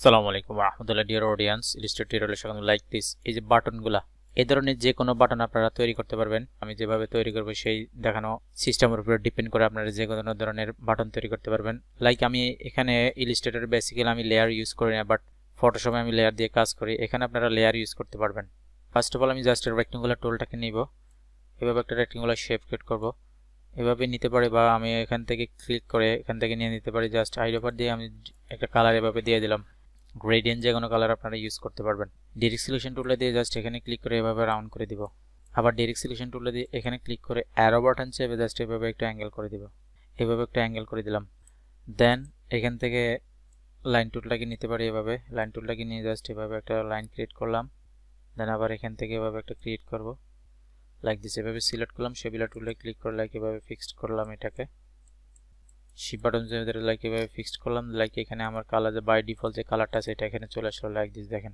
আসসালামু আলাইকুম রাহমাতুল্লাহ dear audience Illustrator tutorial like this এই যে বাটনগুলা এই ধরনের যে কোনো বাটন আপনারা তৈরি করতে পারবেন আমি যেভাবে তৈরি করব সেই দেখানো সিস্টেমের উপর ডিপেন্ড করে আপনারা যে কোনো ধরনের বাটন তৈরি করতে পারবেন লাইক আমি এখানে ইলাস্ট্রেটর বেসিক্যালি আমি লেয়ার ইউজ করি না বাট ফটোশপে আমি লেয়ার দিয়ে কাজ করি এখানে আপনারা লেয়ার ইউজ করতে পারবেন ফার্স্ট অফ অল আমি জাস্ট রেক্টেঙ্গুলার টুলটাকে নিব এভাবে একটা রেক্টেঙ্গুলার শেপ ক্রিয়েট করব এভাবে নিতে পারি বা আমি এখান থেকে ক্লিক করে এখান থেকে নিয়ে নিতে পারি জাস্ট আইডোপার দিয়ে আমি একটা কালার এভাবে দিয়ে দিলাম গ্রেডিয়েন্ট যে কোনো কালার আপনারা ইউজ করতে পারবেন ডাইরেক্ট সিলেকশন টুলে দিয়ে জাস্ট এখানে ক্লিক করে এভাবে রাউন্ড করে দিব আবার ডাইরেক্ট সিলেকশন টুলে দিয়ে এখানে ক্লিক করে অ্যারো বাটন চেপে জাস্ট এভাবে একটা অ্যাঙ্গেল করে দিব এভাবে একটা অ্যাঙ্গেল করে দিলাম দেন এখান থেকে লাইন টুলটাকে নিতে পারি এভাবে লাইন টুলটাকে নিয়ে জাস্ট এভাবে একটা লাইন ক্রিয়েট করলাম দেন আবার এখান থেকে এভাবে একটা ক্রিয়েট করব লাইক দিস এভাবে সিলেক্ট করলাম শেপিলার টুলে ক্লিক করে লাইক এভাবে ফিক্সড করলাম এটাকে শিপ বাটন যেভাবে লাইক এভাবে ফিক্সড করলাম লাইক এখানে আমার কালার যে বাই ডিফল্ট যে কালারটা আছে এটা এখানে চলে আসলো লাইক দিস দেখেন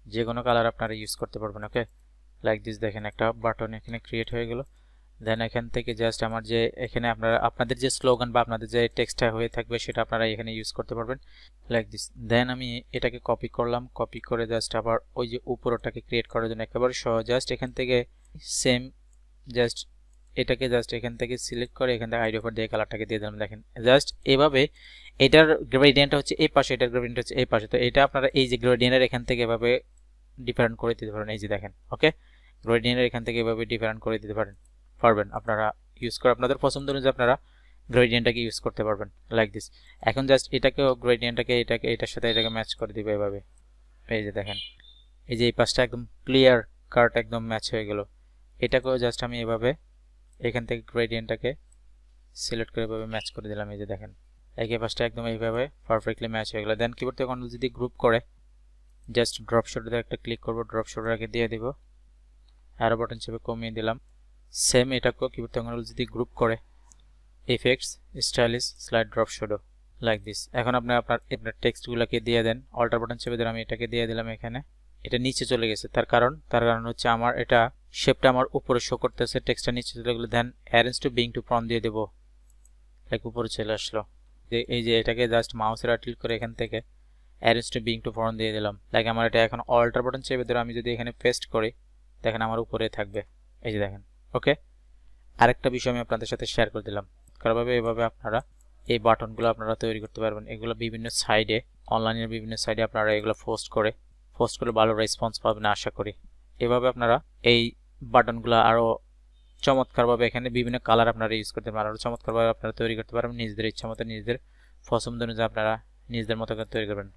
যে কোনো কালার আপনারা ইউজ করতে পারবেন ওকে লাইক দিস দেখেন একটা বাটন এখানে ক্রিয়েট হয়ে গেল দেন এখান থেকে জাস্ট আমার যে এখানে আপনারা আপনাদের যে স্লোগান বা আপনাদের যে টেক্সটটা হয়ে থাকবে সেটা আপনারা এখানে ইউজ করতে পারবেন লাইক দিস দেন আমি এটাকে কপি করলাম কপি করে জাস্ট আবার ওই যে উপরটাকে ক্রিয়েট করার জন্য একেবারে সহজ জাস্ট এখান থেকে সেম জাস্ট এটাকে জাস্ট এখান থেকে সিলেক্ট করে এখান থেকে আইডি দিয়ে কালারটাকে দিয়ে দিলাম দেখেন জাস্ট এভাবে এটার গ্রেডিয়েন্ট হচ্ছে এই পাশে এটার গ্রেডিয়েন্ট হচ্ছে এই পাশে তো এটা আপনারা এই যে গ্রেডিয়েন্টের এখান থেকে এভাবে ডিফারেন্ট করে দিতে পারেন এই যে দেখেন ওকে গ্রেডিয়েন্টের এখান থেকে এভাবে ডিফারেন্ট করে দিতে পারবেন আপনারা ইউজ করে আপনাদের পছন্দ অনুযায়ী আপনারা গ্রেডিয়েন্টটাকে ইউজ করতে পারবেন লাইক দিস এখন জাস্ট এটাকেও গ্রেডিয়েন্টটাকে এটাকে এটার সাথে এটাকে ম্যাচ করে দিবে এভাবে এই যে দেখেন এই যে এই পাশটা একদম ক্লিয়ার কাট একদম ম্যাচ হয়ে গেল এটাকেও জাস্ট আমি এভাবে এখান থেকে গ্রেডিয়েন্টটাকে সিলেক্ট করে এভাবে ম্যাচ করে দিলাম এই যে দেখেন এই পাশটা একদম এইভাবে পারফেক্টলি ম্যাচ হয়ে গেল দেন কিবোর্ড থেকে কন্ট্রোল যদি গ্রুপ করে জাস্ট ড্রপ শোল্ডারে একটা ক্লিক করব ড্রপ শোল্ডারকে দিয়ে দিব অ্যারো বাটন চেপে কমিয়ে দিলাম সেম এটাকেও কিবোর্ড থেকে কন্ট্রোল যদি গ্রুপ করে effects stylish slide drop shadow like this এখন আপনি আপনার টেক্সটগুলোকে দিয়ে দেন অল্টার বাটন চেপে দিলাম এটাকে দিয়ে দিলাম এখানে এটা নিচে চলে গেছে তার কারণ হচ্ছে আমার এটা শেপটা আমার উপরে শো করতেছে টেক্সটটা নিচে চলে গেল then arrange to bring to front দিয়ে দেব লাইক উপরে চলে আসলো এই যে এটাকে জাস্ট মাউসের ক্লিক করে এখান থেকে arrange to bring to front দিয়ে দিলাম লাইক আমার এটা এখন অল্টার বাটন চেপে ধরে আমি যদি এখানে পেস্ট করি দেখেন আমার উপরে থাকবে এই যে দেখেন ওকে আরেকটা বিষয় আমি আপনাদের সাথে শেয়ার করে দিলাম কারণভাবে এভাবে আপনারা এই বাটনগুলো আপনারা তৈরি করতে পারবেন এগুলো বিভিন্ন সাইডে অনলাইনের বিভিন্ন সাইডে আপনারা এগুলো পোস্ট করে ভালো রেসপন্স পাবেন আশা করি এভাবে আপনারা এই বাটনগুলো আরো চমৎকারভাবে এখানে বিভিন্ন কালার আপনারা ইউজ করতে পারেন আরো চমৎকারভাবে আপনারা তৈরি করতে পারবেন নিজেদের ইচ্ছা মতো নিজেদের পছন্দ অনুযায়ী আপনারা নিজেদের মতো করে তৈরি করবেন